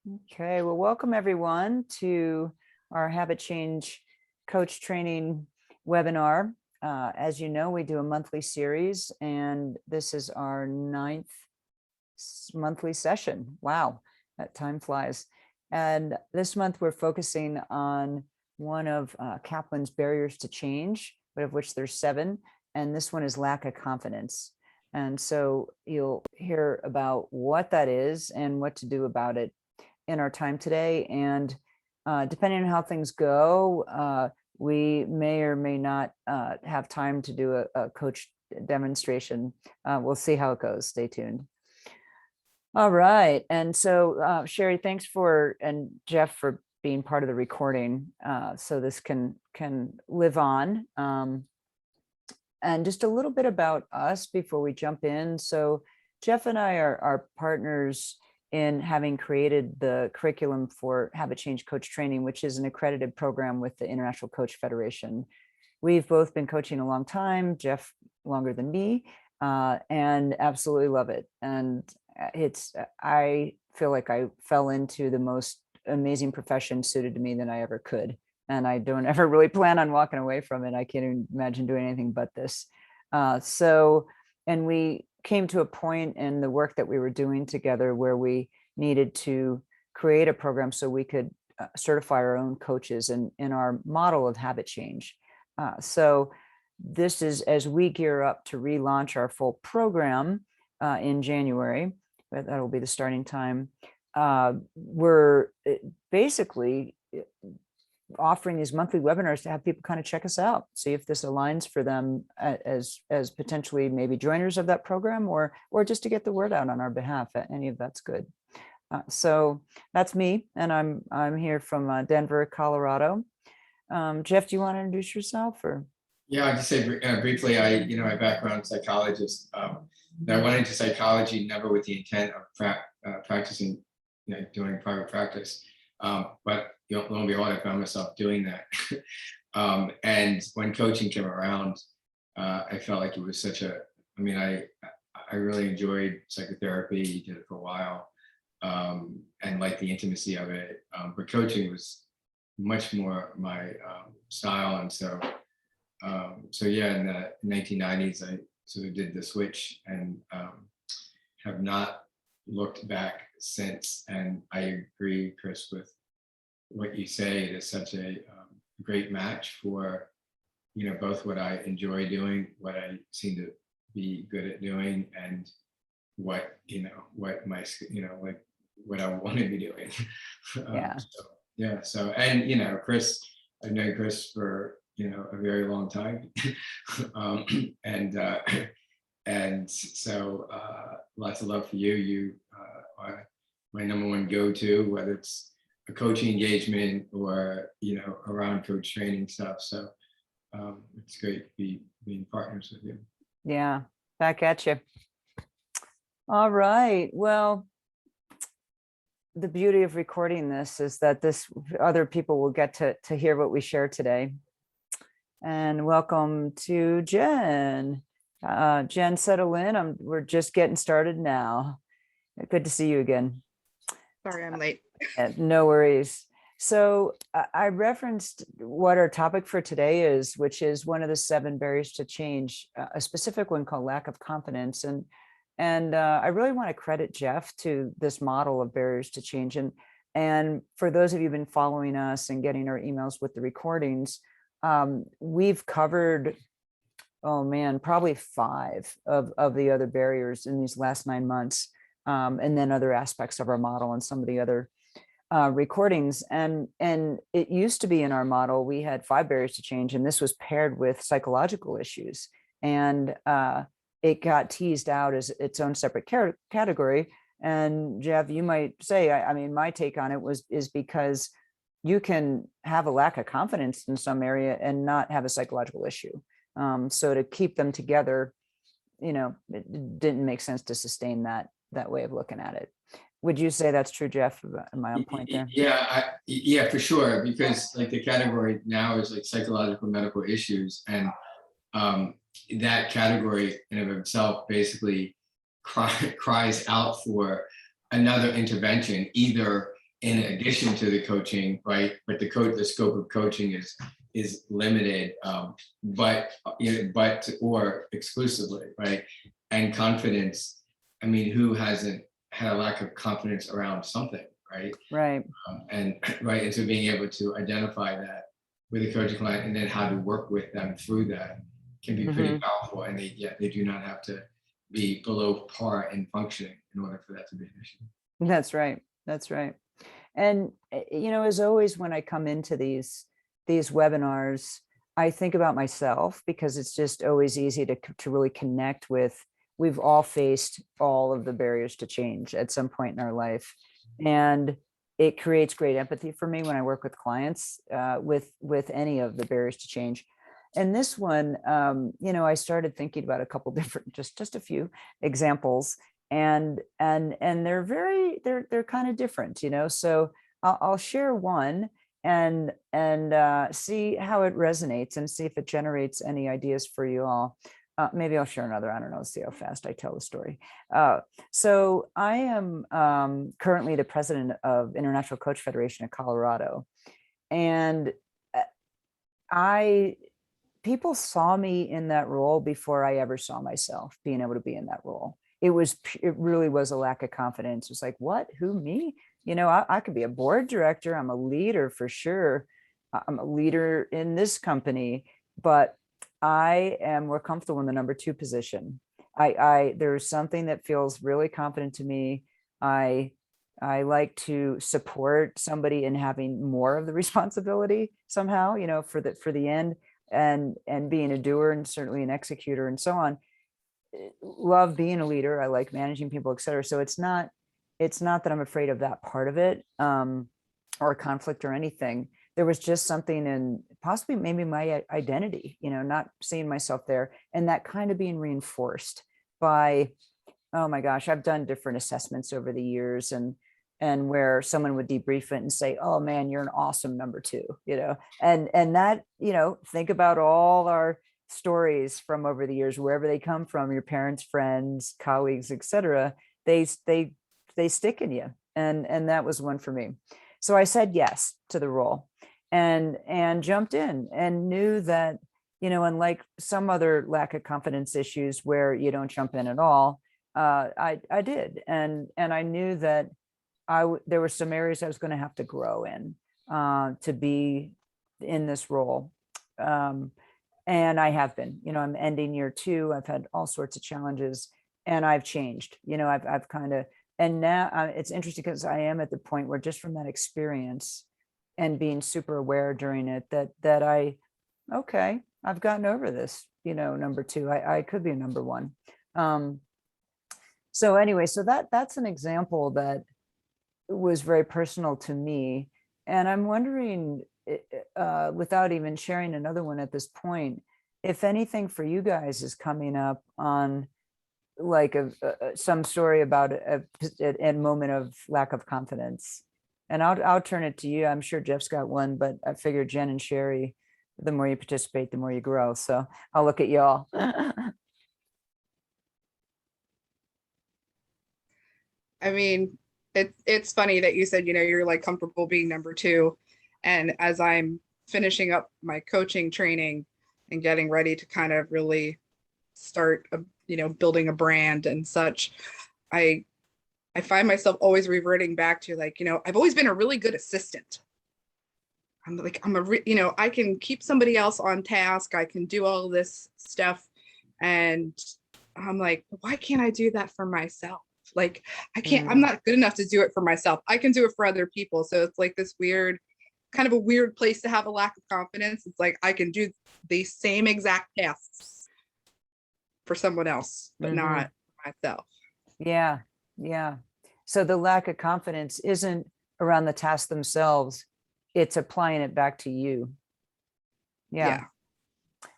Okay, well, welcome everyone to our Habit Change Coach Training webinar. As you know, we do a monthly series, and this is our ninth monthly session. Wow, that time flies. And this month we're focusing on one of Kaplan's barriers to change, but of which there's 7. And this one is lack of confidence. And so you'll hear about what that is and what to do about it in our time today. And depending on how things go, we may or may not have time to do a coach demonstration. We'll see how it goes. Stay tuned. All right. And so Sherry, thanks and Jeff for being part of the recording. So this can live on. And just a little bit about us before we jump in. So Jeff and I are partners in having created the curriculum for Habit Change Coach Training, which is an accredited program with the International Coach Federation. We've both been coaching a long time, Jeff longer than me, and absolutely love it. And I feel like I fell into the most amazing profession suited to me than I ever could. And I don't ever really plan on walking away from it. I can't even imagine doing anything but this. And we came to a point in the work that we were doing together where we needed to create a program so we could certify our own coaches in our model of habit change. So this is as we gear up to relaunch our full program in January, that'll be the starting time. We're basically offering these monthly webinars to have people kind of check us out, see if this aligns for them as potentially maybe joiners of that program, or just to get the word out on our behalf. Any of that's good. So that's me, and I'm here from Denver, Colorado. Jeff, do you want to introduce yourself? Or yeah, I'll just say briefly. My background psychologist. I went into psychology never with the intent of practicing, doing private practice, but lo and behold, I found myself doing that. And when coaching came around, I felt like it was I really enjoyed psychotherapy, did it for a while, and liked the intimacy of it. But coaching was much more my style. And so yeah, in the 1990s, I sort of did the switch and have not looked back since. And I agree, Chris, with what you say. It is such a great match for both what I enjoy doing, what I seem to be good at doing, and what what I want to be doing. Yeah. So and Chris, I've known Chris for a very long time. And so lots of love for you. You are my number one go-to, whether it's a coaching engagement or around coach training stuff. So it's great to be being partners with you. Yeah, back at you. All right. Well, the beauty of recording this is that other people will get to hear what we share today. And welcome to Jen. Jen, settle in. We're just getting started now. Good to see you again. Sorry, I'm late. No worries. So I referenced what our topic for today is, which is one of the 7 barriers to change, a specific one called lack of confidence. And I really want to credit Jeff to this model of barriers to change. And for those of you who've been following us and getting our emails with the recordings, we've covered, probably 5 of the other barriers in these last 9 months. And then other aspects of our model and some of the other recordings. And it used to be in our model, we had 5 barriers to change, and this was paired with psychological issues. And it got teased out as its own separate category. And Jeff, you might say, my take on it is because you can have a lack of confidence in some area and not have a psychological issue. So to keep them together, it didn't make sense to sustain that way of looking at it. Would you say that's true, Jeff? Am I on point there? Yeah, for sure. Because the category now is psychological medical issues, and that category in of itself basically cries out for another intervention, either in addition to the coaching, right? But the scope of coaching is limited, but or exclusively, right? And confidence. I mean, who hasn't had a lack of confidence around something, right? Right. And right, and so being able to identify that with a coaching client and then how to work with them through that can be pretty powerful. And they do not have to be below par in functioning in order for that to be an issue. That's right. That's right. And as always, when I come into these webinars, I think about myself, because it's just always easy to really connect with. We've all faced all of the barriers to change at some point in our life, and it creates great empathy for me when I work with clients with any of the barriers to change. And this one, I started thinking about a couple different, just a few examples, and they're kind of different, so I'll share one and see how it resonates and see if it generates any ideas for you all. Maybe I'll share another. I don't know. See how fast I tell the story. So I am currently the president of International Coach Federation of Colorado, and people saw me in that role before I ever saw myself being able to be in that role. It really was a lack of confidence. It was like, what? Who, me? I could be a board director. I'm a leader for sure. I'm a leader in this company, but I am more comfortable in the number 2 position. There's something that feels really confident to me. I like to support somebody in having more of the responsibility somehow, for the end, and being a doer and certainly an executor and so on. Love being a leader. I like managing people, et cetera. So it's not that I'm afraid of that part of it, or conflict or anything. There was just something in possibly maybe my identity, not seeing myself there, and that kind of being reinforced by, oh my gosh, I've done different assessments over the years, and where someone would debrief it and say, oh man, you're an awesome number 2, and that, think about all our stories from over the years, wherever they come from, your parents, friends, colleagues, etc. They stick in you, and that was one for me. So I said yes to the role, and jumped in, and knew that, unlike some other lack of confidence issues where you don't jump in at all, I did, and I knew that there were some areas I was going to have to grow in to be in this role. And I have been, I'm ending year 2. I've had all sorts of challenges, and I've changed, I've kind of, and now it's interesting because I am at the point where, just from that experience and being super aware during it, that I've gotten over this, number 2, I could be a number 1. So anyway, so that's an example that was very personal to me. And I'm wondering, without even sharing another one at this point, if anything for you guys is coming up on like some story about a moment of lack of confidence. And I'll turn it to you. I'm sure Jeff's got one, but I figure Jen and Sherry, the more you participate, the more you grow. So I'll look at y'all. I mean, it's funny that you said, you're like comfortable being number 2. And as I'm finishing up my coaching training and getting ready to kind of really start, building a brand and such, I find myself always reverting back to, like, I've always been a really good assistant. I can keep somebody else on task. I can do all this stuff. And I'm like, why can't I do that for myself? Like, I can't, I'm not good enough to do it for myself. I can do it for other people. So it's like this kind of a weird place to have a lack of confidence. It's like, I can do the same exact tasks for someone else, but not myself. Yeah. Yeah. So the lack of confidence isn't around the tasks themselves. It's applying it back to you. Yeah.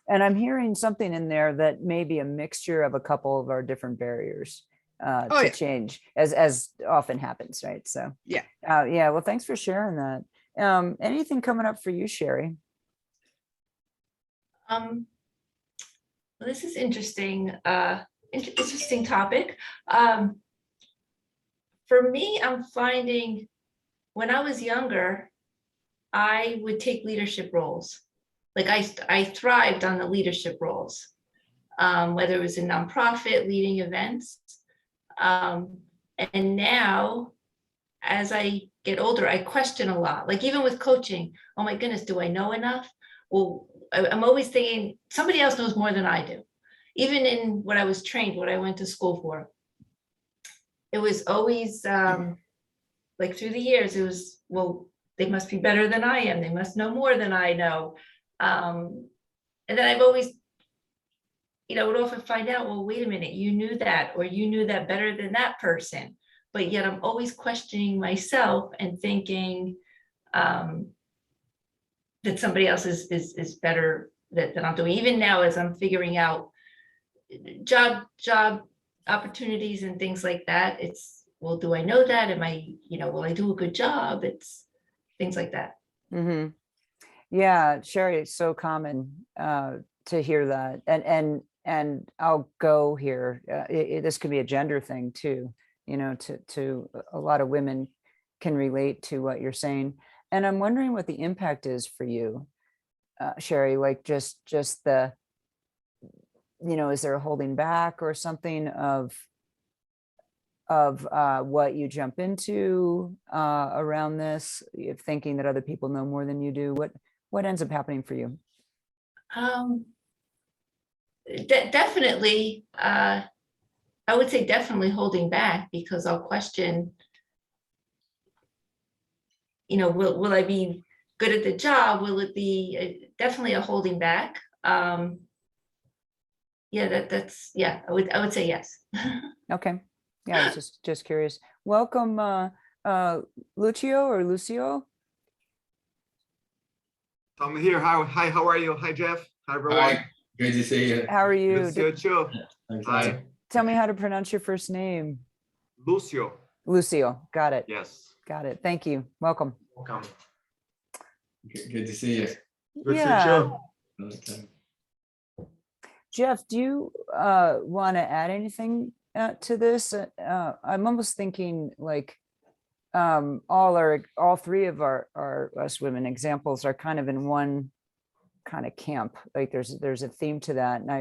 And I'm hearing something in there that may be a mixture of a couple of our different barriers to change, as often happens, right? So yeah. Well, thanks for sharing that. Anything coming up for you, Sherry? Well, this is interesting. Interesting topic. For me, I'm finding when I was younger, I would take leadership roles. Like I thrived on the leadership roles, whether it was a nonprofit, leading events. And now, as I get older, I question a lot. Like even with coaching, oh my goodness, do I know enough? Well, I'm always thinking somebody else knows more than I do. Even in what I was trained, what I went to school for, it was always like through the years, it was, well, they must be better than I am. They must know more than I know. And then I've always, would often find out, well, wait a minute, you knew that, or you knew that better than that person. But yet I'm always questioning myself and thinking that somebody else is better than I'm doing. Even now, as I'm figuring out job opportunities and things like that, it's, well, do I know that? Am I, will I do a good job? It's things like that. Mm-hmm. Yeah, Sherry, it's so common to hear that, and I'll go here. This could be a gender thing too. To a lot of women can relate to what you're saying, and I'm wondering what the impact is for you, Sherry. Like just the, is there a holding back or something of what you jump into around this, thinking that other people know more than you do? What ends up happening for you? Definitely, I would say definitely holding back, because I'll question, will I be good at the job? Will it be definitely a holding back? Yeah, I would say yes. Okay. Yeah, I was just curious. Welcome, Lucio or Lucio. I'm here. Hi, how are you? Hi, Jeff. Hi, everyone. Hi, good to see you. How are you? Good to see you too. Thanks, Hi. Alex. Tell me how to pronounce your first name. Lucio. Lucio. Got it. Yes. Got it. Thank you. Welcome. Welcome. Good to see you. Good to Yeah. see you. Jeff, do you want to add anything to this? I'm almost thinking like all three of our us women examples are kind of in one kind of camp. Like there's a theme to that, and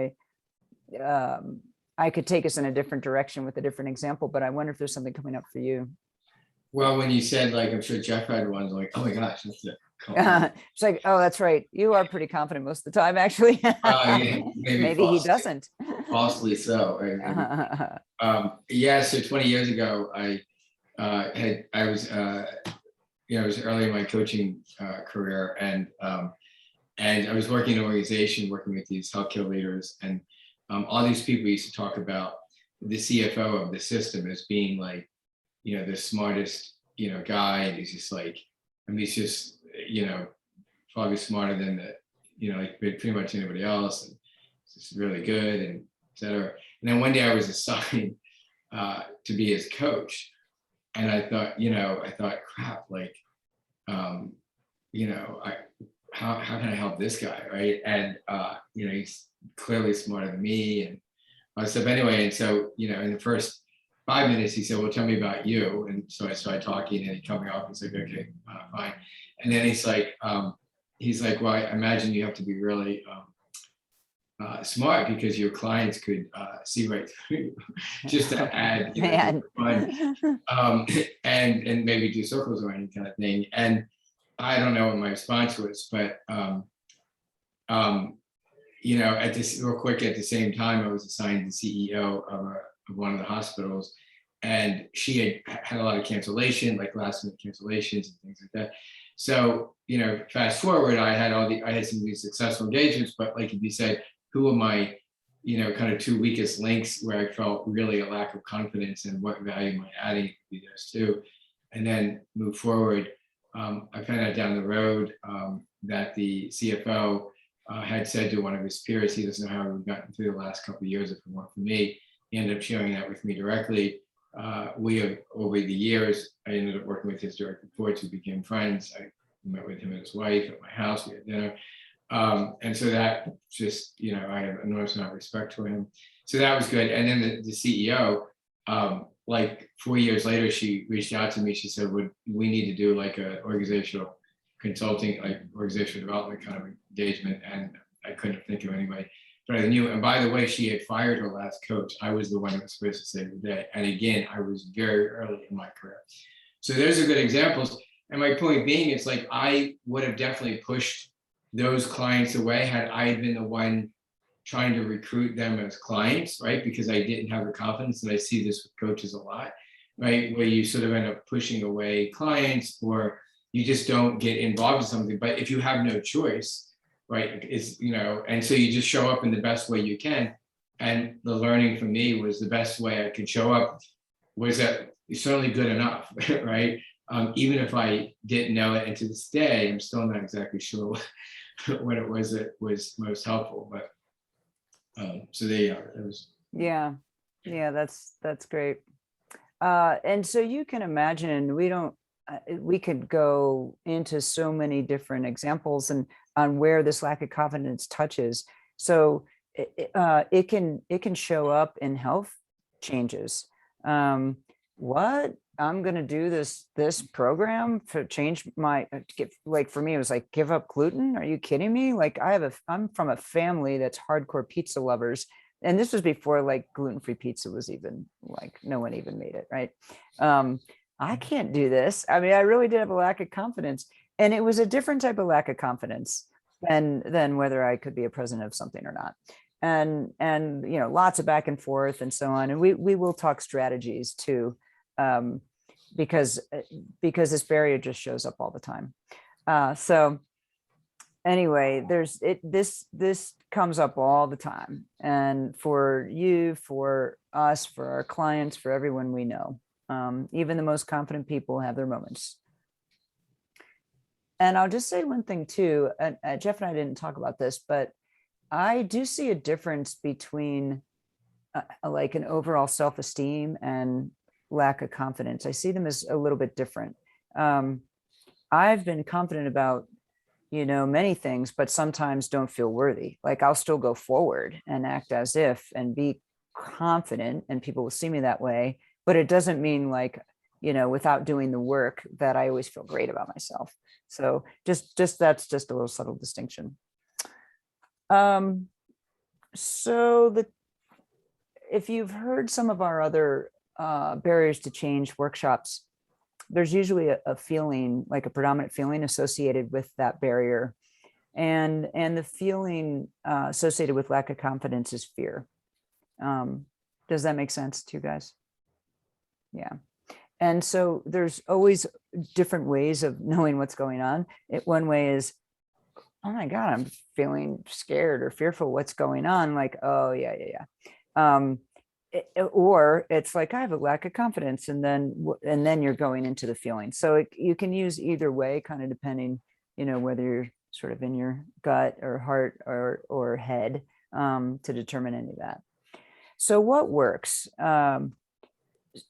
I could take us in a different direction with a different example, but I wonder if there's something coming up for you. Well, when you said, like, I'm sure Jeff had one, like, oh my gosh, that's it. It's like, oh, that's right. You are pretty confident most of the time, actually. Yeah, Maybe he doesn't. Falsely so. Right? Yeah. So 20 years ago, I was early in my coaching career, and I was working in an organization, working with these healthcare leaders, and all these people used to talk about the CFO of the system as being like, the smartest, guy. And he's just like, he's just, probably smarter than like pretty much anybody else. And it's just really good, and et cetera. And then one day I was assigned to be his coach. And I thought, crap, like, how can I help this guy, right? And he's clearly smarter than me, and stuff anyway. And so, in the first 5 minutes, he said, "Well, tell me about you." And so I started talking, and he cut me off. He's like, "Okay, fine." And then he's like, "Well, I imagine you have to be really smart, because your clients could see right through you." Just to add, fun, and maybe do circles or any kind of thing. And I don't know what my response was, but at this real quick, at the same time, I was assigned the CEO of one of the hospitals, and she had a lot of cancellation, like last minute cancellations and things like that. So, fast forward, I had some of these successful engagements, but like you said, who are my, kind of two weakest links where I felt really a lack of confidence, and what value am I adding to be those two? And then move forward. I found out down the road that the CFO had said to one of his peers, he doesn't know how we've gotten through the last couple of years if it weren't for me. He ended up sharing that with me directly. We have, over the years, I ended up working with his direct reports. We became friends. I met with him and his wife at my house. We had dinner. And so that just, I have enormous amount of respect for him. So that was good. And then the CEO, like 4 years later, she reached out to me. She said, "Would we need to do like a organizational consulting, like organizational development kind of engagement?" And I couldn't think of anybody, but I knew. And by the way, she had fired her last coach. I was the one that was supposed to save the day. And again, I was very early in my career. So those are good examples. And my point being, it's like I would have definitely pushed those clients away had I been the one trying to recruit them as clients, right? Because I didn't have the confidence, and I see this with coaches a lot, right? Where you sort of end up pushing away clients, or you just don't get involved in something. But if you have no choice, right, is, you know, and so you just show up in the best way you can. And the learning for me was the best way I could show up was that it's certainly good enough, right? Even if I didn't know it, and to this day, I'm still not exactly sure what it was that was most helpful. But so there you are. It was. Yeah, that's great. And so you can imagine, we could go into so many different examples and on where this lack of confidence touches. So it can show up in health changes. What I'm going to do this program to change my, like for me, it was like, give up gluten. Are you kidding me? Like I'm from a family that's hardcore pizza lovers. And this was before like gluten-free pizza was even like, no one even made it. Right. I can't do this. I mean, I really did have a lack of confidence, and it was a different type of lack of confidence than whether I could be a president of something or not. And, you know, lots of back and forth and so on. And we will talk strategies too. Because this barrier just shows up all the time. So anyway, this comes up all the time, and for you, for us, for our clients, for everyone we know, even the most confident people have their moments. And I'll just say one thing too, Jeff and I didn't talk about this, but I do see a difference between like an overall self-esteem and lack of confidence. I see them as a little bit different. I've been confident about, you know, many things, but sometimes don't feel worthy. Like I'll still go forward and act as if and be confident, and people will see me that way. But it doesn't mean like, you know, without doing the work that I always feel great about myself. So just that's just a little subtle distinction. So if you've heard some of our other barriers to change workshops, there's usually a feeling, like a predominant feeling associated with that barrier. And the feeling associated with lack of confidence is fear. Does that make sense to you guys? Yeah. And so there's always different ways of knowing what's going on. One way is, oh my God, I'm feeling scared or fearful. What's going on? Like, oh yeah. Or it's like, I have a lack of confidence, and then you're going into the feeling. So you can use either way, kind of depending, you know, whether you're sort of in your gut or heart or head, to determine any of that. So what works?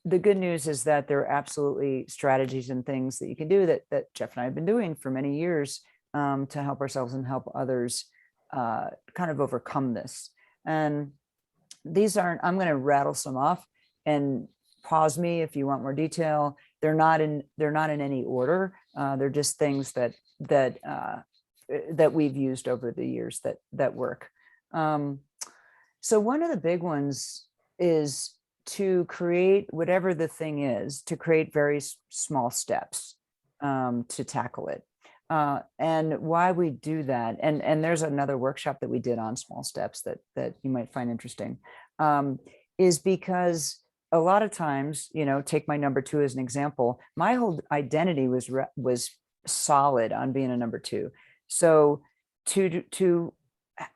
The good news is that there are absolutely strategies and things that you can do that Jeff and I have been doing for many years, to help ourselves and help others kind of overcome this. And these aren't, I'm going to rattle some off and pause me if you want more detail. They're not in any order. They're just things that we've used over the years that work. So one of the big ones is to create whatever the thing is, to create very small steps to tackle it. And why we do that, and there's another workshop that we did on small steps that you might find interesting, is because a lot of times, you know, take my number 2 as an example. My whole identity was solid on being a number 2. So to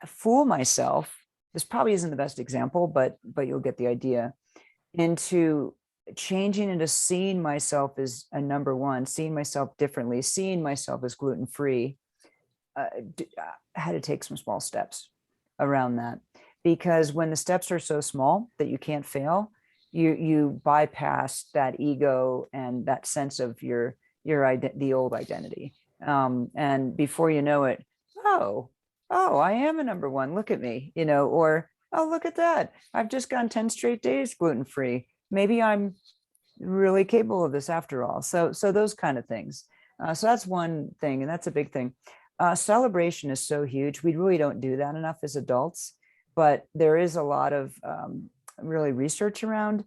fool myself, this probably isn't the best example, but you'll get the idea, into changing into seeing myself as a number 1, seeing myself differently, seeing myself as gluten-free. I had to take some small steps around that, because when the steps are so small that you can't fail, you bypass that ego and that sense of the old identity. And before you know it, oh, I am a number 1. Look at me, you know, or, oh, look at that. I've just gone 10 straight days gluten-free. maybe I'm really capable of this after all. So those kind of things. So that's one thing, and that's a big thing. Celebration is so huge. We really don't do that enough as adults, but there is a lot of really research around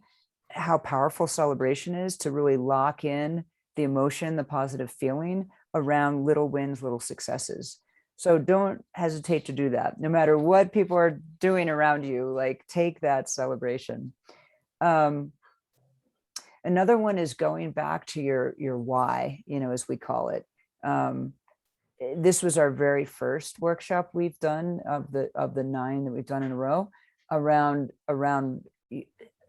how powerful celebration is to really lock in the emotion, the positive feeling around little wins, little successes. So don't hesitate to do that. No matter what people are doing around you, like take that celebration. Another one is going back to your why, as we call it. This was our very first workshop we've done of the 9 that we've done in a row around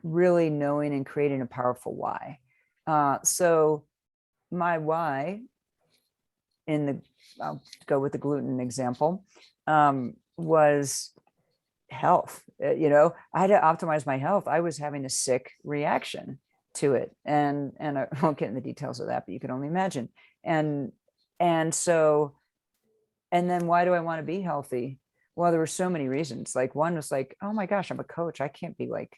really knowing and creating a powerful why. So my why I'll go with the gluten example, was health. I had to optimize my health. I was having a sick reaction to it. And I won't get in the details of that, but you can only imagine. And so, and then why do I want to be healthy? Well, there were so many reasons. Like one was like, oh my gosh, I'm a coach. I can't be like,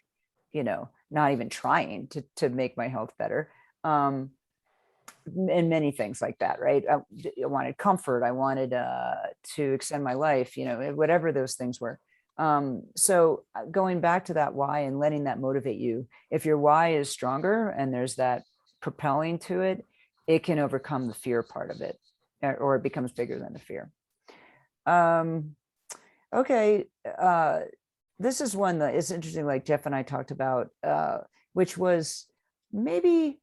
not even trying to make my health better. And many things like that, right? I wanted comfort. I wanted to extend my life, whatever those things were. So going back to that why and letting that motivate you. If your why is stronger and there's that propelling to it, it can overcome the fear part of it, or it becomes bigger than the fear. Okay. This is one that is interesting, like Jeff and I talked about, which was maybe,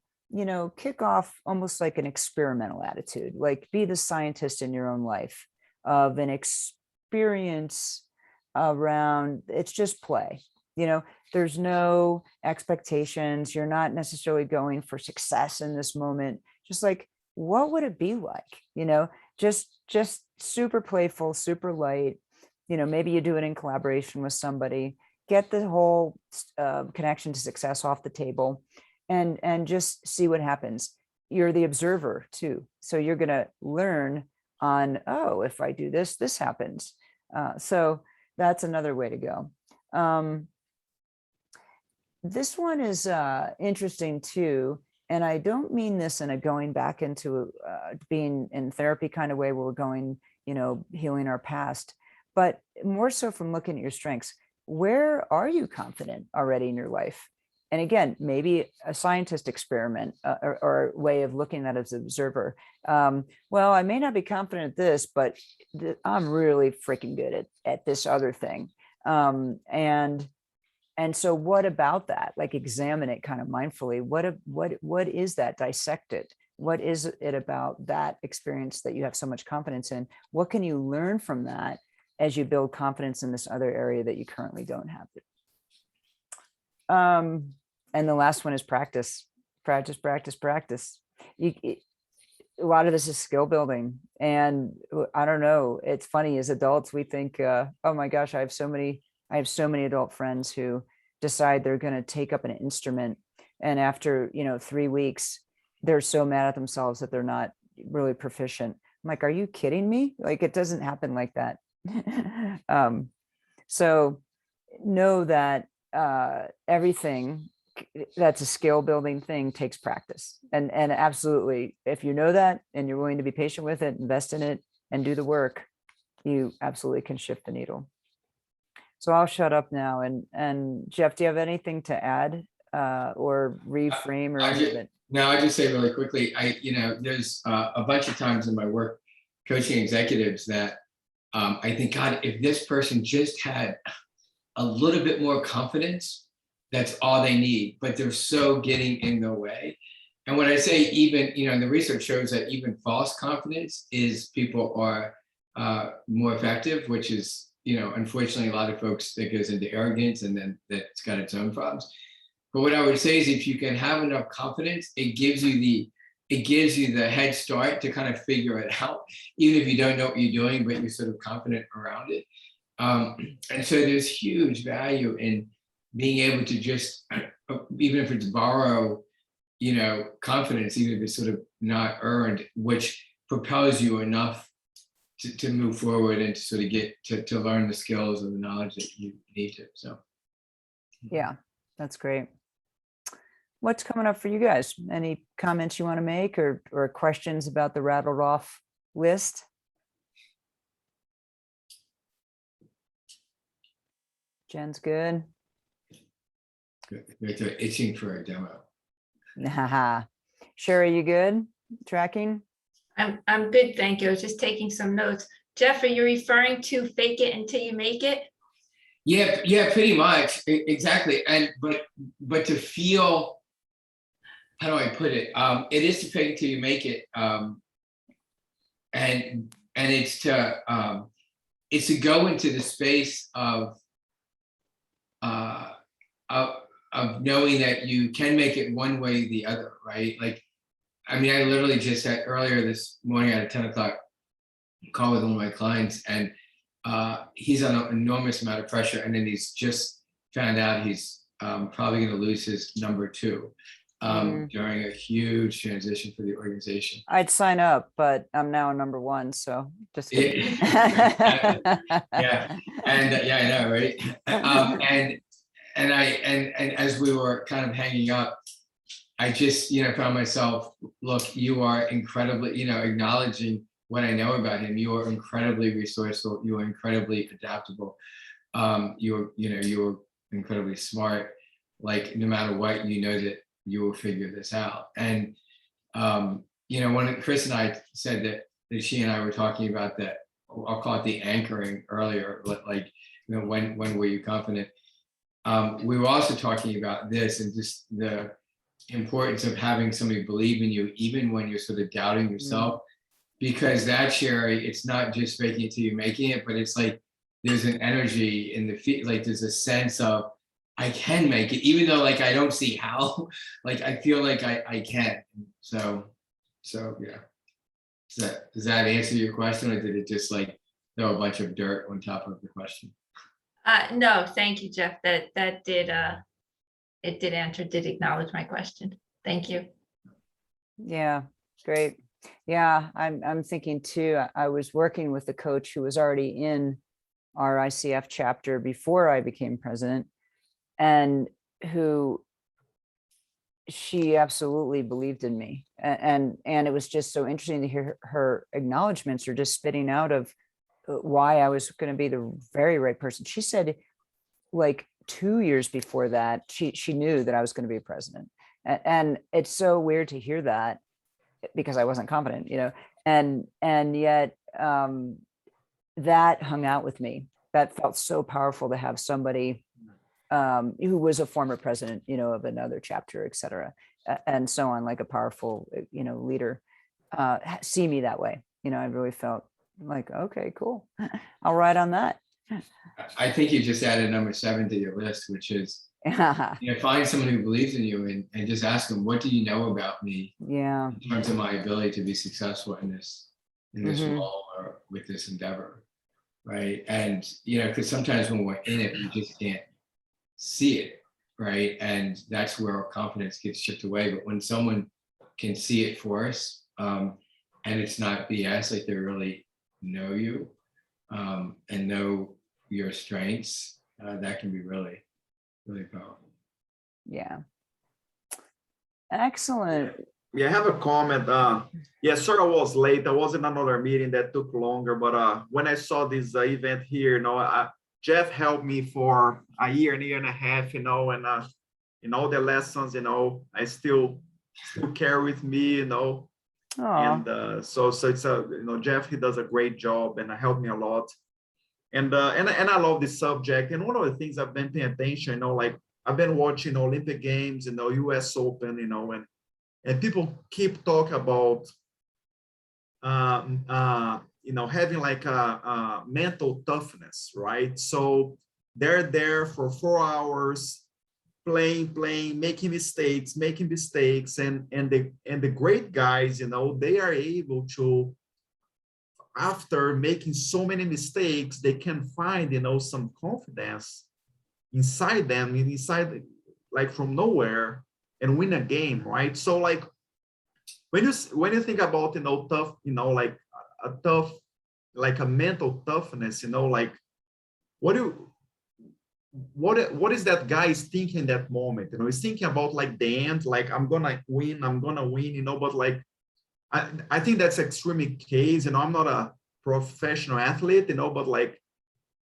kick off almost like an experimental attitude, like be the scientist in your own life of an experience around, it's just play. There's no expectations. You're not necessarily going for success in this moment. Just like, what would it be like? Just super playful, super light. Maybe you do it in collaboration with somebody, get the whole connection to success off the table and just see what happens. You're the observer too. So you're going to learn on, oh, if I do this, this happens. So that's another way to go. This one is interesting too. And I don't mean this in a going back into being in therapy kind of way where we're going, healing our past, but more so from looking at your strengths. Where are you confident already in your life? And again, maybe a scientist experiment or way of looking at it as an observer. Well, I may not be confident at this, but I'm really freaking good at this other thing. And so what about that? Like examine it kind of mindfully. What is that? Dissect it. What is it about that experience that you have so much confidence in? What can you learn from that as you build confidence in this other area that you currently don't have it? And the last one is practice. Practice. A lot of this is skill building. And I don't know, it's funny, as adults, we think, oh my gosh, I have so many adult friends who decide they're going to take up an instrument. And after, 3 weeks, they're so mad at themselves that they're not really proficient. I'm like, are you kidding me? Like, it doesn't happen like that. So know that everything that's a skill building thing takes practice. And absolutely, if you know that and you're willing to be patient with it, invest in it and do the work, you absolutely can shift the needle. So I'll shut up now. And Jeff, do you have anything to add or reframe or anything? No, I just say really quickly, there's a bunch of times in my work coaching executives that I think, God, if this person just had a little bit more confidence, that's all they need, but they're so getting in the way. And when I say even, the research shows that even false confidence is people are more effective, which is, unfortunately, a lot of folks that goes into arrogance and then that's got its own problems. But what I would say is if you can have enough confidence, it gives you the head start to kind of figure it out, even if you don't know what you're doing, but you're sort of confident around it. And so there's huge value in being able to just, even if it's borrow, confidence, even if it's sort of not earned, which propels you enough to move forward and to sort of get to learn the skills and the knowledge that you need to. So. Yeah, that's great. what's coming up for you guys? Any comments you want to make or questions about the rattled off list? Jen's good. They're itching for a demo. Haha. Sherry, you good? Tracking? I'm good, thank you. I was just taking some notes. Jeff, are you referring to fake it until you make it? Yeah, pretty much. Exactly. And but to feel, how do I put it? It is to fake it till you make it. And it's to go into the space of knowing that you can make it one way or the other, right? Like, I mean, I literally just said earlier this morning at a 10 o'clock call with one of my clients, and he's under an enormous amount of pressure, and then he's just found out he's probably going to lose his number 2 during a huge transition for the organization. I'd sign up, but I'm now number 1, so just kidding. Yeah, and yeah, I know, right? And as we were kind of hanging up, I just, found myself, look, you are incredibly, acknowledging what I know about him. You are incredibly resourceful. You are incredibly adaptable. You're incredibly smart. Like, no matter what, that you will figure this out. And, when Chris and I said that she and I were talking about that, I'll call it the anchoring earlier, like, when were you confident? We were also talking about this and just the importance of having somebody believe in you, even when you're sort of doubting yourself, because that, Sherry, it's not just making it till you're making it, but it's like, there's an energy in the field, like there's a sense of, I can make it, even though like, I don't see how, like, I feel like I can. So yeah. Does that answer your question, or did it just like throw a bunch of dirt on top of the question? No, thank you, Jeff. That did it did acknowledge my question. Thank you. Yeah, great. Yeah, I'm thinking too, I was working with a coach who was already in our ICF chapter before I became president, and she absolutely believed in me. And it was just so interesting to hear her acknowledgments, or just spitting out of why I was going to be the very right person. She said, like 2 years before that, she knew that I was going to be president. And it's so weird to hear that, because I wasn't confident, and yet that hung out with me. That felt so powerful to have somebody who was a former president, of another chapter, et cetera, and so on, like a powerful, leader, see me that way. I really felt like, okay, cool. I'll ride on that. I think you just added number 7 to your list, which is, find someone who believes in you and just ask them, what do you know about me? Yeah. In terms of my ability to be successful in this role or with this endeavor, right? And because sometimes when we're in it, we just can't see it, right? And that's where our confidence gets chipped away. But when someone can see it for us, and it's not BS, like they really know you and know your strengths, that can be really, really powerful. Yeah. Excellent. Yeah, I have a comment. Yeah, sorry I was late. I was in another meeting that took longer, but when I saw this event here, Jeff helped me for a year and a half, and all the lessons, I still carry with me, Aww. and so it's Jeff, he does a great job and helped me a lot, and I love this subject. And one of the things I've been paying attention, like I've been watching Olympic Games, US Open, and people keep talking about having like a mental toughness, right? So they're there for 4 hours playing, making mistakes, and the great guys, they are able to, after making so many mistakes, they can find some confidence inside them, like from nowhere, and win a game, right? So like when you think about tough, like a tough, like a mental toughness, like what what is that guy is thinking in that moment? You know, he's thinking about like the end, like I'm gonna win, you know, but like I think that's extremely case. You know, I'm not a professional athlete, you know, but like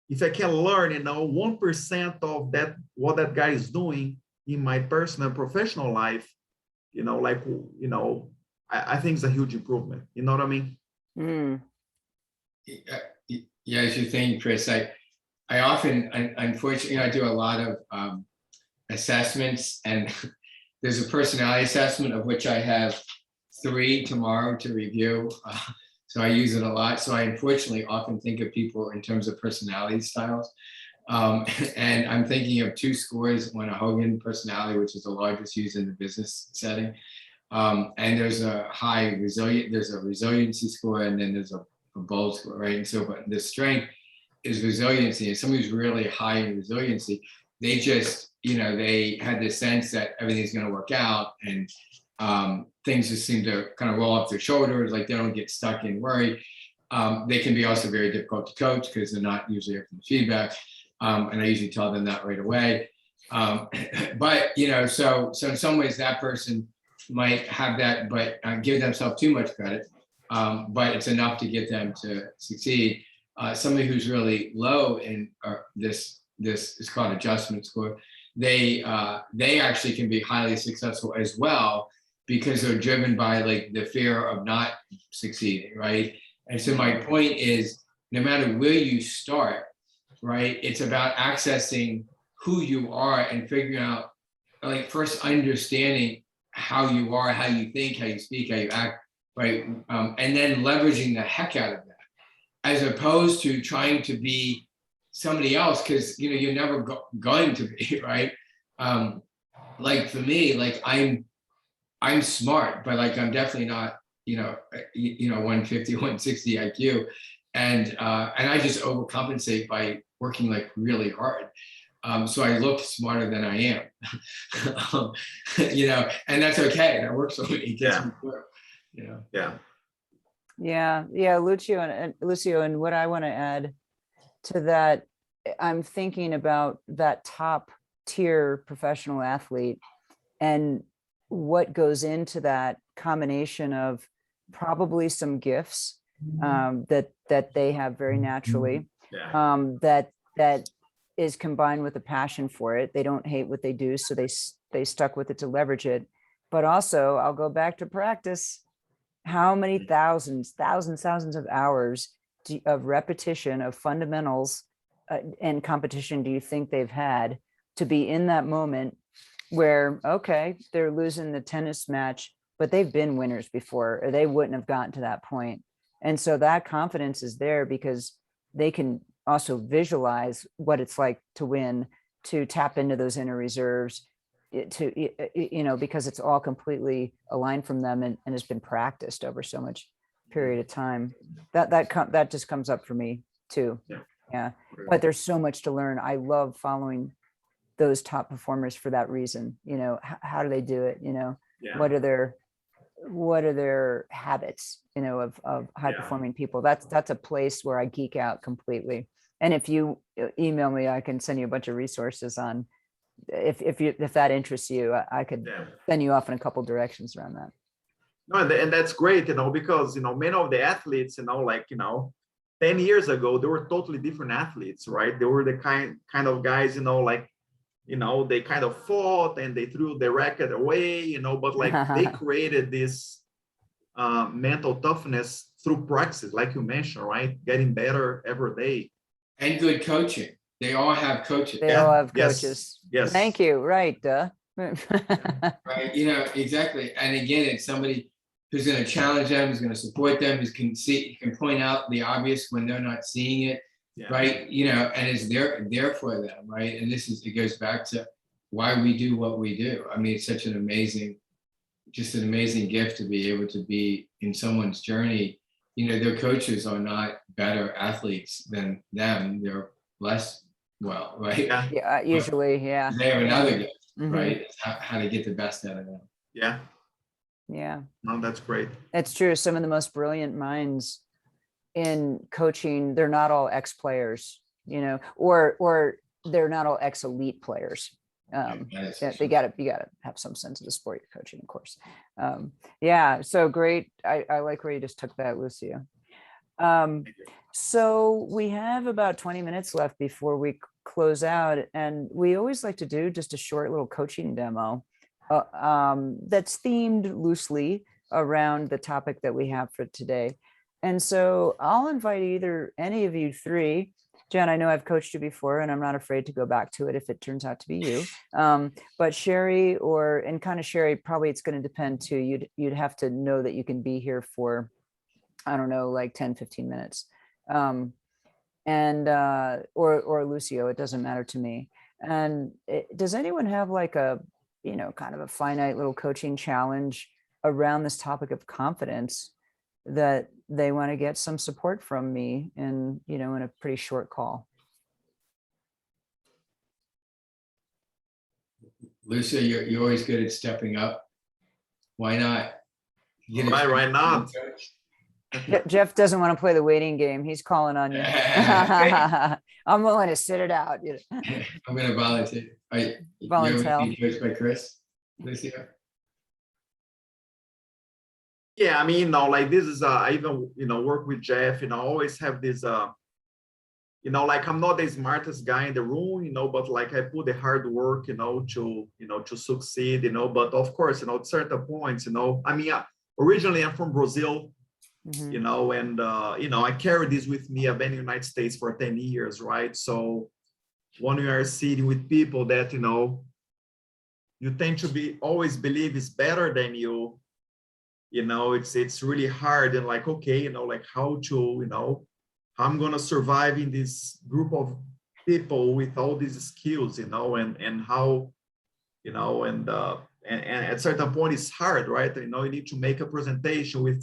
if I can learn, you know, 1% of that, what that guy is doing in my personal and professional life, you know, like, you know, I think it's a huge improvement. You know what I mean? Mm. Yeah, as you think, Chris, I often, unfortunately, I do a lot of assessments, and there's a personality assessment of which I have 3 tomorrow to review. So I use it a lot. So I unfortunately often think of people in terms of personality styles. And I'm thinking of 2 scores, one a Hogan personality, which is the largest used in the business setting. And there's a there's a resiliency score, and then there's a bold score, right? And so, but the strength is resiliency. And somebody who's really high in resiliency, they just, you know, they had this sense that everything's going to work out, and things just seem to kind of roll off their shoulders, like they don't get stuck in worry. They can be also very difficult to coach because they're not usually open to feedback. And I usually tell them that right away. But, you know, so in some ways that person might have that, but give themselves too much credit. But it's enough to get them to succeed. Somebody who's really low in this is called adjustment score. They actually can be highly successful as well, because they're driven by like the fear of not succeeding, right? And so my point is, no matter where you start, right, it's about accessing who you are and figuring out, like, first understanding how you are, how you think, how you speak, how you act, right? And then leveraging the heck out of that, as opposed to trying to be somebody else, because, you know, you're never going to be, right? Like for me, like I'm smart, but like I'm definitely not, you know, 150, 160 IQ, and I just overcompensate by working like really hard. So I look smarter than I am, you know, and that's okay. That works for me. It gets me through, you know. Yeah, Lucio, and what I want to add to that, I'm thinking about that top tier professional athlete and what goes into that combination of probably some gifts that they have very naturally, that is combined with a passion for it. They don't hate what they do, so they stuck with it to leverage it. But also, I'll go back to practice. How many thousands of hours of repetition of fundamentals and competition do you think they've had to be in that moment where, okay, they're losing the tennis match, but they've been winners before, or they wouldn't have gotten to that point. And so that confidence is there because they can also visualize what it's like to win, to tap into those inner reserves, to, you know, because it's all completely aligned from them and has been practiced over so much period of time. That just comes up for me too. Yeah. But there's so much to learn. I love following those top performers for that reason. You know, how do they do it? You know, what are their habits, you know, of high performing people? That's a place where I geek out completely. And if you email me, I can send you a bunch of resources on, if that interests you, I could send you off in a couple directions around that. No, and that's great, you know, because, you know, many of the athletes, you know, like, you know, 10 years ago, they were totally different athletes, right? They were the kind of guys, you know, like, you know, they kind of fought and they threw the racket away, you know, but like they created this mental toughness through practice, like you mentioned, right? Getting better every day. And good coaching. They all have coaches. They all have coaches. Yes. Thank you. Right. Right. You know, exactly. And again, it's somebody who's going to challenge them, who's going to support them, who can point out the obvious when they're not seeing it. Right. You know, and it's there for them. Right. And it goes back to why we do what we do. I mean, it's such an amazing gift to be able to be in someone's journey. You know, their coaches are not better athletes than them. They're less well, right? Yeah, usually, yeah. They have another gift, right? It's how to get the best out of them. Yeah. No, that's great. It's true. Some of the most brilliant minds in coaching, they're not all ex-players, you know, or they're not all ex-elite players. You gotta have some sense of the sport you're coaching, of course. Yeah, so great. I like where you just took that, Lucio. So we have about 20 minutes left before we close out, and we always like to do just a short little coaching demo that's themed loosely around the topic that we have for today. And so I'll invite either any of you three. Jen, I know I've coached you before, and I'm not afraid to go back to it if it turns out to be you. But Sherry and kind of Sherry, probably it's going to depend too. You'd have to know that you can be here for, I don't know, like 10, 15 minutes. Or Lucio, it doesn't matter to me. And does anyone have like a, kind of a finite little coaching challenge around this topic of confidence that they want to get some support from me in a pretty short call? Lucia, you're always good at stepping up. Why not? Why not? Jeff doesn't want to play the waiting game. He's calling on you. I'm willing to sit it out. I'm going to volunteer. Volunteer. You coached by Chris, Lucia? Yeah, I mean, like this is, I even, work with Jeff, I always have this, like I'm not the smartest guy in the room, but like I put the hard work, to succeed, but of course, at certain points, I mean, originally I'm from Brazil, and, I carry this with me. I've been in the United States for 10 years, right? So when we are sitting with people that, you tend to always believe is better than you, it's really hard, and like, okay, like how to, how I'm going to survive in this group of people with all these skills, and how, and at certain point it's hard, right? You need to make a presentation with,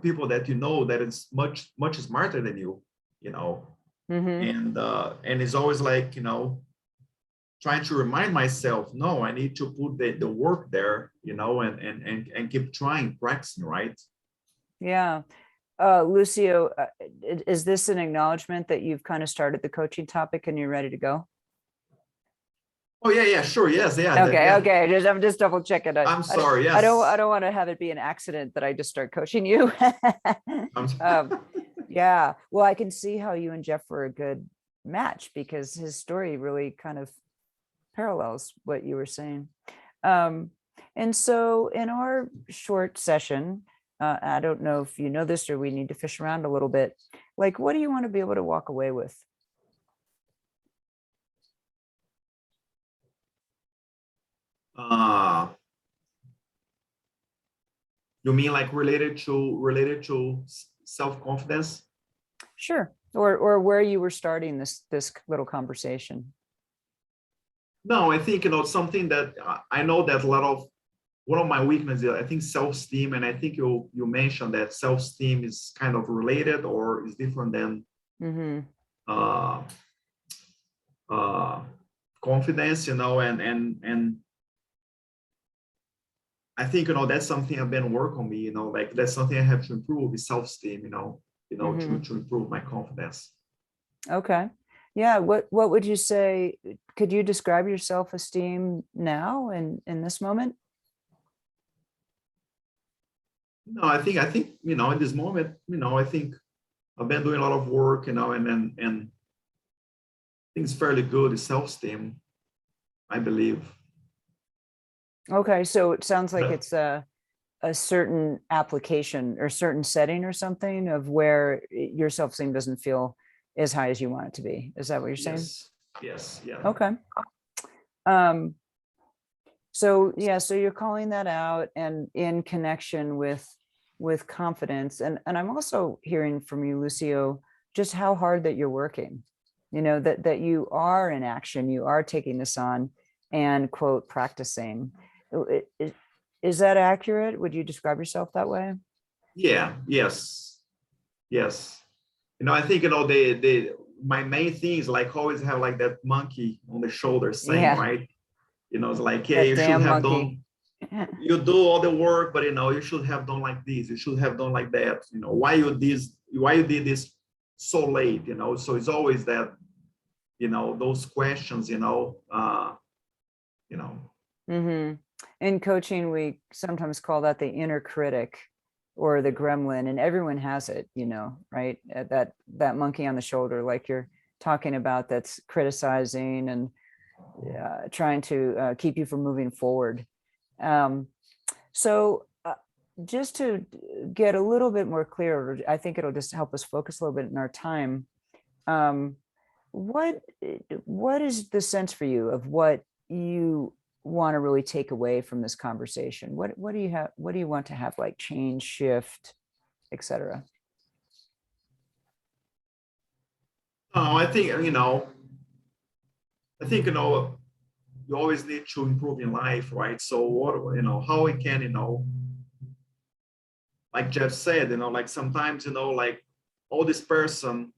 people that that is much smarter than you, and it's always like, trying to remind myself, no, I need to put the work there, and keep trying, practicing, right? Yeah. Lucio, is this an acknowledgement that you've kind of started the coaching topic and you're ready to go? Oh, yeah, sure. Yes. Yeah. Okay. I'm just double checking. I'm sorry. Yes. I don't want to have it be an accident that I just start coaching you. Yeah. Well, I can see how you and Jeff were a good match because his story really kind of parallels what you were saying. And so in our short session, I don't know if you know this or we need to fish around a little bit. Like, what do you want to be able to walk away with? You mean like related to self-confidence? Sure. Or where you were starting this little conversation. No, I think, something that I know that one of my weaknesses, I think self-esteem, and I think you mentioned that self-esteem is kind of related or is different than confidence, and I think, that's something I've been working on me, like that's something I have to improve is self-esteem, to improve my confidence. Okay. Yeah. What would you say? Could you describe your self-esteem now in this moment? No, I think, in this moment, I think I've been doing a lot of work, and I think it's fairly good, self-esteem, I believe. Okay. So it sounds like it's a certain application or certain setting or something of where your self-esteem doesn't feel as high as you want it to be. Is that what you're saying? Yes. Yeah. Okay. So you're calling that out and in connection with confidence. And I'm also hearing from you, Lucio, just how hard that you're working, that you are in action, you are taking this on and quote, practicing. Is that accurate? Would you describe yourself that way? Yeah. Yes. I think, my main thing is like always have like that monkey on the shoulder saying, right? It's like, hey, you should have done, you do all the work, but you should have done like this, you should have done like that. Why you did this so late, so it's always that, those questions, Mm-hmm. In coaching, we sometimes call that the inner critic or the gremlin, and everyone has it, right? That monkey on the shoulder, like you're talking about, that's criticizing and trying to keep you from moving forward. So just to get a little bit more clear, I think it'll just help us focus a little bit in our time. What is the sense for you of what you want to really take away from this conversation? What do you have? What do you want to have, like change, shift, etc.? Oh, I think, you always need to improve in life, right? So what, how we can, like Jeff said, like sometimes, like all this person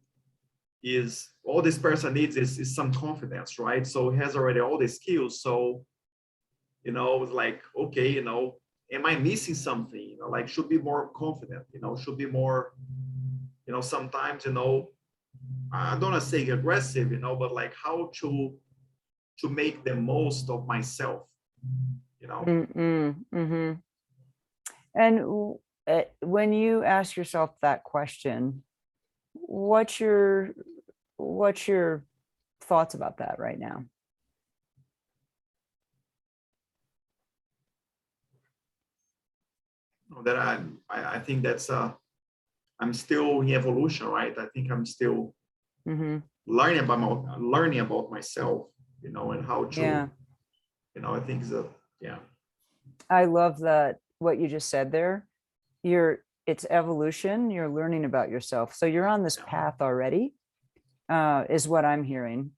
needs is some confidence, right? So he has already all the skills. So, it's like, okay, am I missing something? Like should be more confident, should be more, sometimes, I don't want to say aggressive, but like how to make the most of myself, Mm-hmm. And when you ask yourself that question, what's your thoughts about that right now? That I think that's I'm still in evolution, right? I think I'm still Mm-hmm. learning about myself, and how to, Yeah. I think that, yeah. I love that, what you just said there. It's evolution. You're learning about yourself. So you're on this path already, is what I'm hearing.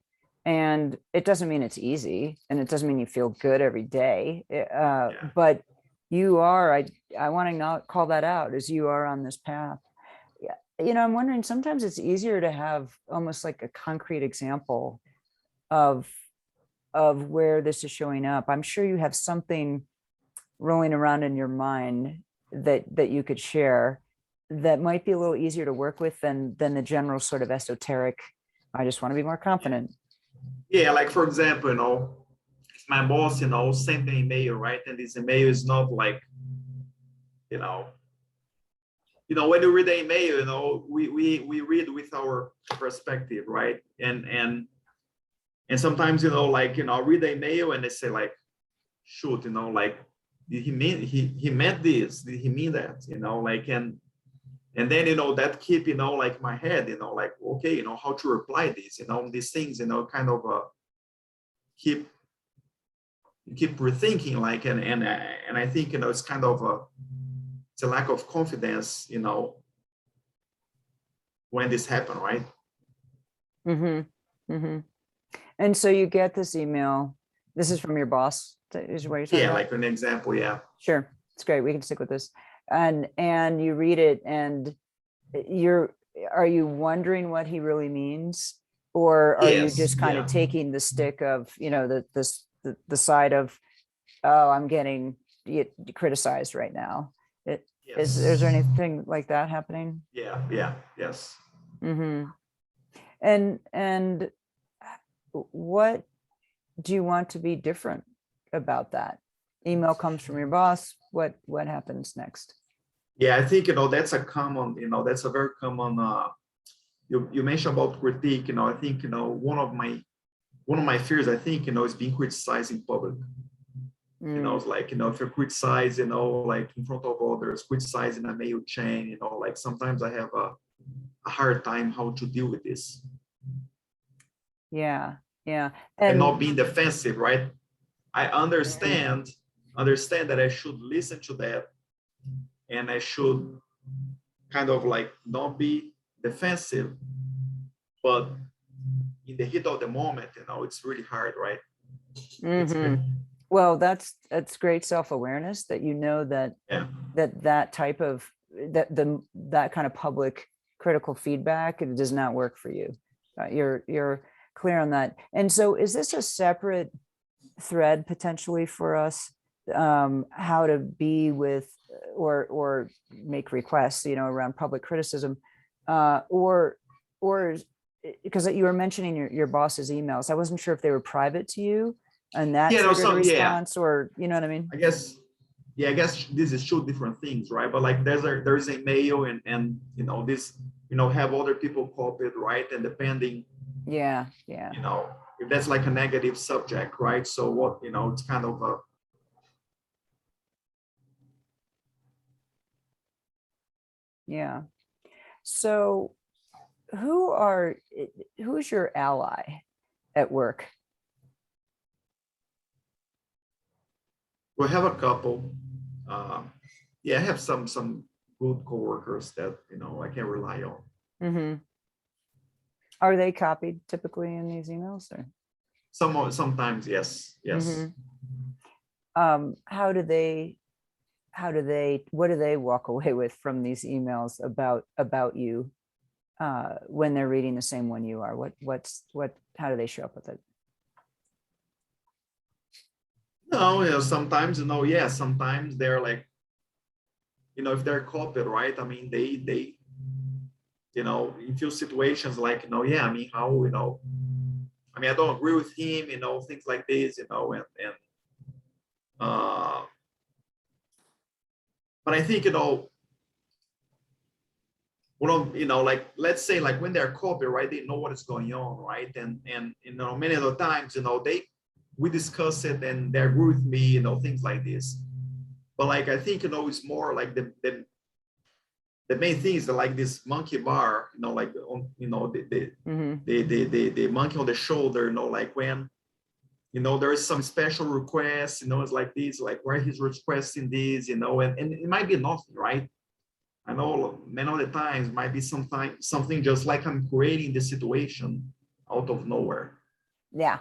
And it doesn't mean it's easy, and it doesn't mean you feel good every day. But you are, I want to not call that out, as you are on this path. Yeah. I'm wondering, sometimes it's easier to have almost like a concrete example of where this is showing up. I'm sure you have something rolling around in your mind that you could share that might be a little easier to work with than the general sort of esoteric, I just want to be more confident. Yeah, like for example, if my boss, sent an email, right? And this email is not like, when you read the email, we read with our perspective, right? And sometimes, like, I read the email and they say like, shoot, like, did he meant this? Did he mean that? Like, and then, that keep, like my head, like, okay, how to reply this, these things, kind of keep rethinking, like, and I think, it's kind of it's a lack of confidence, when this happened, right? Mm-hmm. Mm-hmm. And so you get this email. This is from your boss, is what you're talking about? Like an example, yeah. Sure, it's great. We can stick with this. And you read it, and are you wondering what he really means, or are you just kind of taking the stick of, the side of, oh, I'm getting criticized right now? Is there anything like that happening? Yes. Mm-hmm. And what do you want to be different about that? Email comes from your boss. What happens next? Yeah, I think, that's a common, that's a very common, you mentioned about critique, I think, one of my fears, I think, is being criticized in public. It's like, if you criticize, like in front of others, criticize in a mail chain, like sometimes I have a hard time how to deal with this. Yeah. And not being defensive, right? I understand that I should listen to that, and I should kind of like not be defensive, but in the heat of the moment, it's really hard, right? Mm-hmm. Well, that's great self-awareness, that that type of that kind of public critical feedback, it does not work for you. You're clear on that. And so is this a separate thread potentially for us, how to be with or make requests, around public criticism, or because you were mentioning your boss's emails. I wasn't sure if they were private to you and that Yeah, no, triggered a yeah. response, or you know what I mean? I guess, yeah, I guess this is two different things, right? But like there's a mail and you know, this, you know, have other people copied, right? And depending, Yeah. you know, if that's like a negative subject, right? So what, you know, it's kind of a, Yeah. So who's your ally at work? we have a couple. Yeah, I have some good coworkers that, you know, I can rely on. Mm-hmm. Are they copied typically in these emails, or? Sometimes, yes. Mm-hmm. What do they walk away with from these emails about you when they're reading the same one you are? How do they show up with it? No, you know, sometimes, you know, yeah, sometimes they're like, you know, if they're copied, right? I mean, they, you know, in few situations, like, you know, yeah, I mean, how, you know, I mean, I don't agree with him, you know, things like this, you know, and but I think, you know, well, you know, like, let's say, like, when they're copied, right, they know what is going on, right? And you know, many of the times, you know, we discuss it and they agree with me, you know, things like this. But like, I think, you know, it's more like the main thing is like this monkey bar, you know, like on, you know, the monkey on the shoulder, you know, like when, you know, there is some special request, you know, it's like this, like where he's requesting this, you know, and it might be nothing, right? I know many of the times might be something just like I'm creating the situation out of nowhere. Yeah.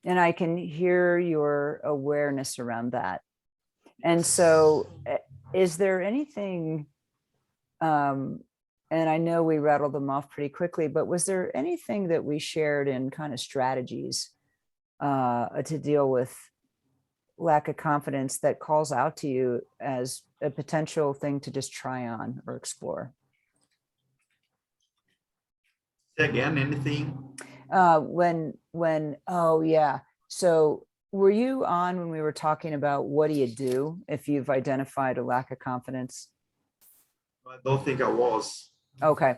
And I can hear your awareness around that. And so is there anything, and I know we rattled them off pretty quickly, but was there anything that we shared in kind of strategies to deal with lack of confidence that calls out to you as a potential thing to just try on or explore? Again, anything? Oh yeah. So were you on when we were talking about what do you do if you've identified a lack of confidence? I don't think I was. Okay.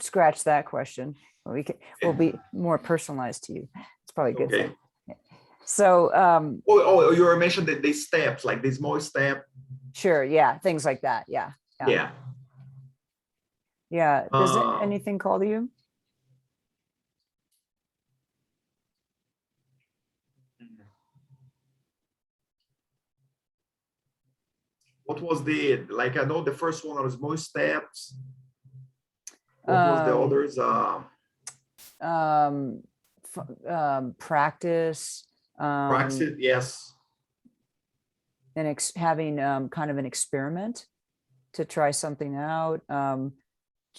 Scratch that question. We'll be more personalized to you. It's probably a good Okay. thing. So You were mentioning that these steps, like this small step. sure, yeah, things like that. Yeah. Does anything call to you? What was like, I know the first one was small steps. What was the others? Practice. Practice, yes. And having kind of an experiment to try something out.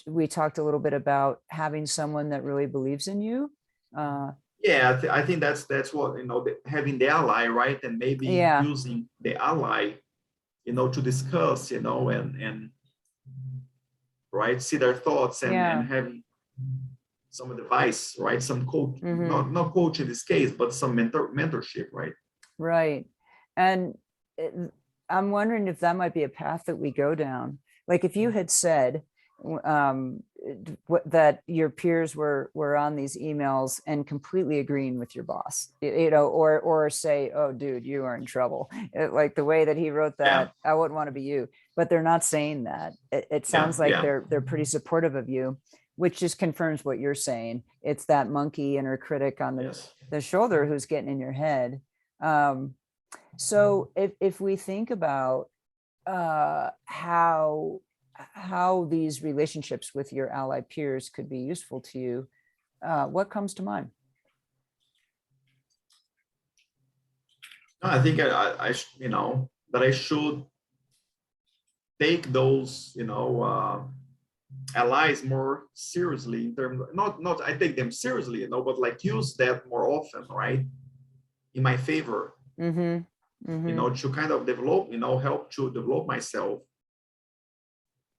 We talked a little bit about having someone that really believes in you. Yeah, I think that's what, you know, having the ally, right? And maybe using the ally, you know, to discuss, you know, and right, see their thoughts and having some advice, right? Some coach, not coach in this case, but some mentorship, right? Right. And I'm wondering if that might be a path that we go down. Like if you had said that your peers were on these emails and completely agreeing with your boss, you know, or say, oh, dude, you are in trouble. Like the way that he wrote that, I wouldn't want to be you, but they're not saying that. It sounds like they're pretty supportive of you, which just confirms what you're saying. It's that monkey inner critic on the shoulder who's getting in your head. So if we think about how these relationships with your ally peers could be useful to you, what comes to mind? I think I you know, that I should take those, you know, allies more seriously in terms of, not I take them seriously, you know, but like use that more often, right, in my favor. You know, to kind of develop, you know, help to develop myself,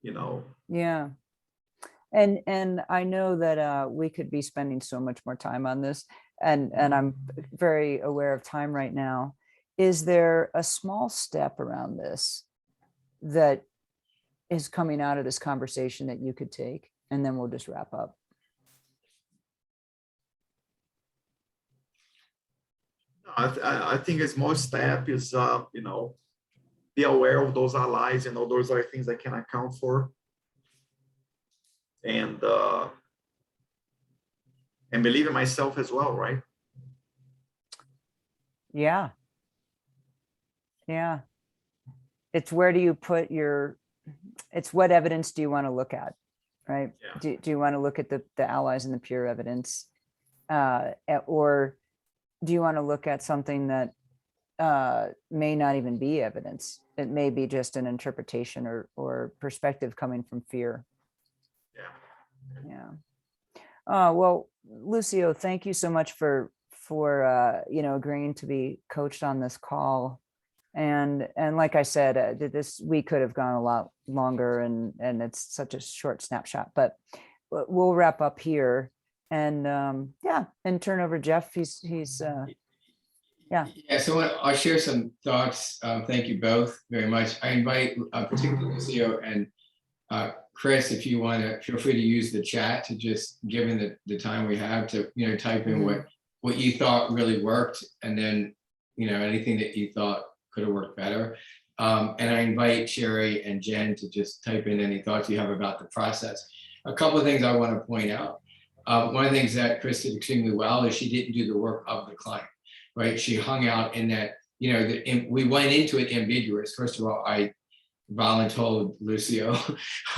you know. Yeah. And I know that we could be spending so much more time on this, and I'm very aware of time right now. Is there a small step around this that is coming out of this conversation that you could take? And then we'll just wrap up. I think a small step is, be aware of those allies, those are things I can account for. And believe in myself as well, right? Yeah. Yeah. It's where do you put it's what evidence do you want to look at, right? Yeah. Do you want to look at the allies and the peer evidence? Or do you want to look at something that may not even be evidence? It may be just an interpretation or perspective coming from fear. Yeah. Well, Lucio, thank you so much for agreeing to be coached on this call. And like I said, we could have gone a lot longer, and it's such a short snapshot, but we'll wrap up here and and turn over Jeff. He's Yeah, so I'll share some thoughts. Thank you both very much. I invite particularly Lucio and Chris, if you want to, feel free to use the chat to just, given the time we have, to type in what you thought really worked, and then anything that you thought could have worked better. And I invite Sherry and Jen to just type in any thoughts you have about the process. A couple of things I want to point out. One of the things that Chris did extremely well is she didn't do the work of the client, right? She hung out in that, we went into it ambiguous. First of all, I voluntold Lucio,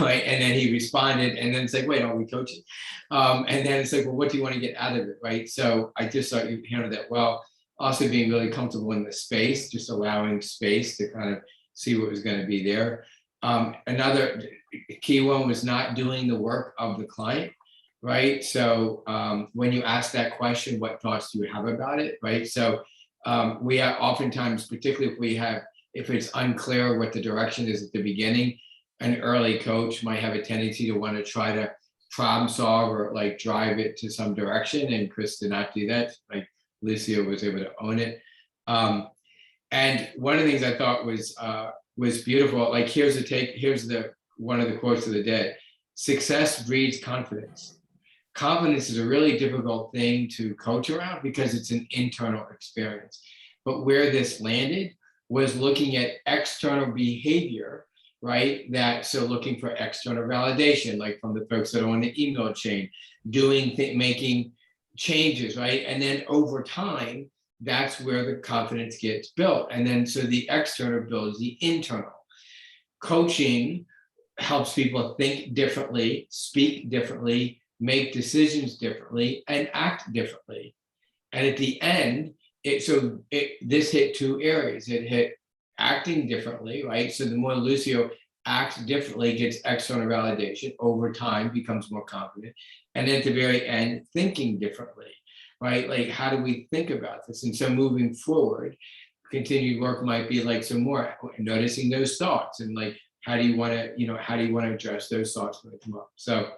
right? And then he responded, and then it's like, wait, are we coaching? And then it's like, well, what do you want to get out of it, right? So I just thought you handled that well. Also being really comfortable in the space, just allowing space to kind of see what was going to be there. Another key one was not doing the work of the client, right? So when you ask that question, what thoughts do you have about it, right? So we are oftentimes, particularly if it's unclear what the direction is at the beginning, an early coach might have a tendency to want to try to problem solve or like drive it to some direction. And Chris did not do that. Like Lucio was able to own it. And one of the things I thought was beautiful. Like here's one of the quotes of the day: "Success breeds confidence." Confidence is a really difficult thing to coach around because it's an internal experience. But where this landed was looking at external behavior, right? So looking for external validation, like from the folks that are on the email chain, making changes, right? And then over time, that's where the confidence gets built. And then so the external builds the internal. Coaching helps people think differently, speak differently, make decisions differently, and act differently. And at the end, this hit two areas. It hit acting differently, right? So the more Lucio acts differently, gets external validation, over time becomes more confident. And then at the very end, thinking differently, right? Like, how do we think about this? And so moving forward, continued work might be like some more noticing those thoughts, and like, how do you want to address those thoughts when they come up? So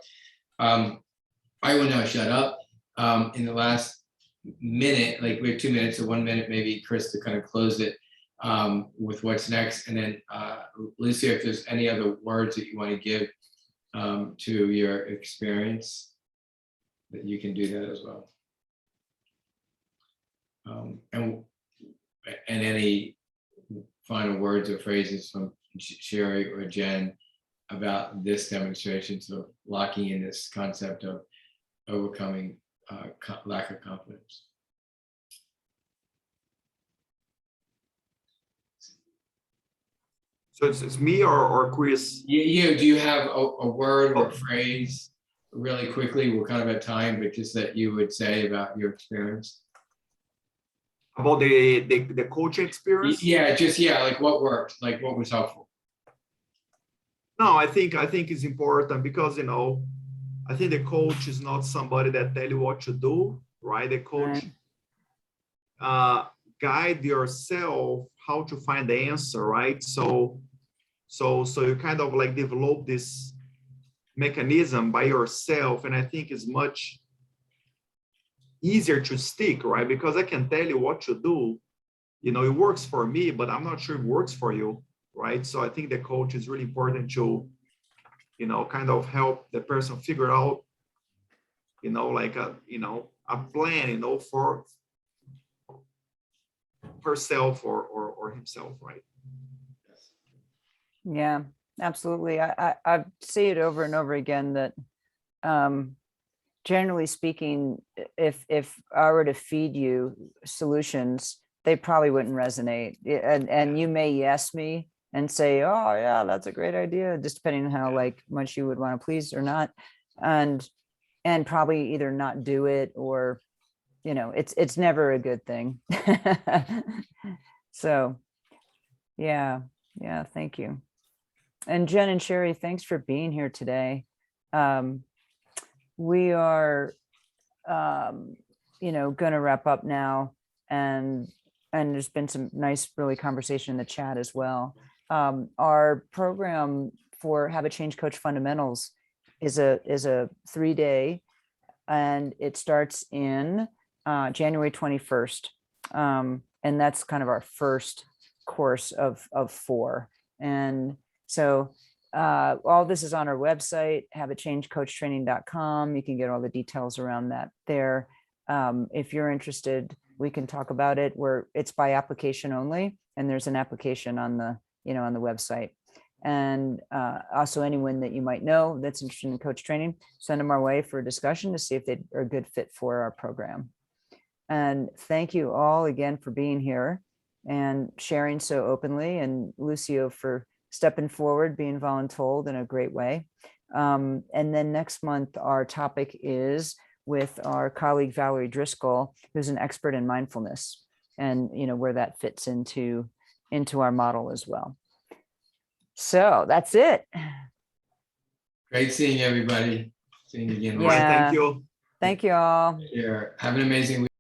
I will now shut up. In the last minute, like we have 2 minutes or 1 minute, maybe Chris to kind of close it with what's next. And then Lucia, if there's any other words that you want to give to your experience, that you can do that as well. And any final words or phrases from Sherry or Jen about this demonstration, so locking in this concept of overcoming lack of confidence. So it's me or Chris? You do you have a word or a phrase really quickly? We're kind of at time, but just that you would say about your experience. About the coaching experience? Yeah, like what worked, like what was helpful. No, I think it's important because I think the coach is not somebody that tell you what to do, right? The coach guide yourself how to find the answer, right? So you kind of like develop this mechanism by yourself, and I think it's much easier to stick, right? Because I can tell you what to do, you know, it works for me, but I'm not sure it works for you, right? So I think the coach is really important to, you know, kind of help the person figure out, you know, like a, you know, a plan, you know, for herself or himself, right? Yeah, absolutely. I see it over and over again that generally speaking, if I were to feed you solutions, they probably wouldn't resonate. And you may yes me and say, oh yeah, that's a great idea, just depending on how like much you would want to please or not. And probably either not do it or, you know, it's never a good thing. So yeah, thank you. And Jen and Sherry, thanks for being here today. We are, you know, going to wrap up now, and there's been some nice, really conversation in the chat as well. Our program for Habit Change Coach Fundamentals is a 3-day, and it starts in January 21st, and that's kind of our first course of 4. And so all this is on our website, habitchangecoachtraining.com. You can get all the details around that there. If you're interested, we can talk about it. It's by application only, and there's an application on the, you know, on the website. And also anyone that you might know that's interested in coach training, send them our way for a discussion to see if they are a good fit for our program. And thank you all again for being here and sharing so openly, and Lucio for stepping forward, being voluntold in a great way. And then next month, our topic is with our colleague, Valerie Driscoll, who's an expert in mindfulness, and, you know, where that fits into our model as well. So that's it. Great seeing everybody. Seeing you again. Yeah. Thank you. Thank you all. Here. Have an amazing week.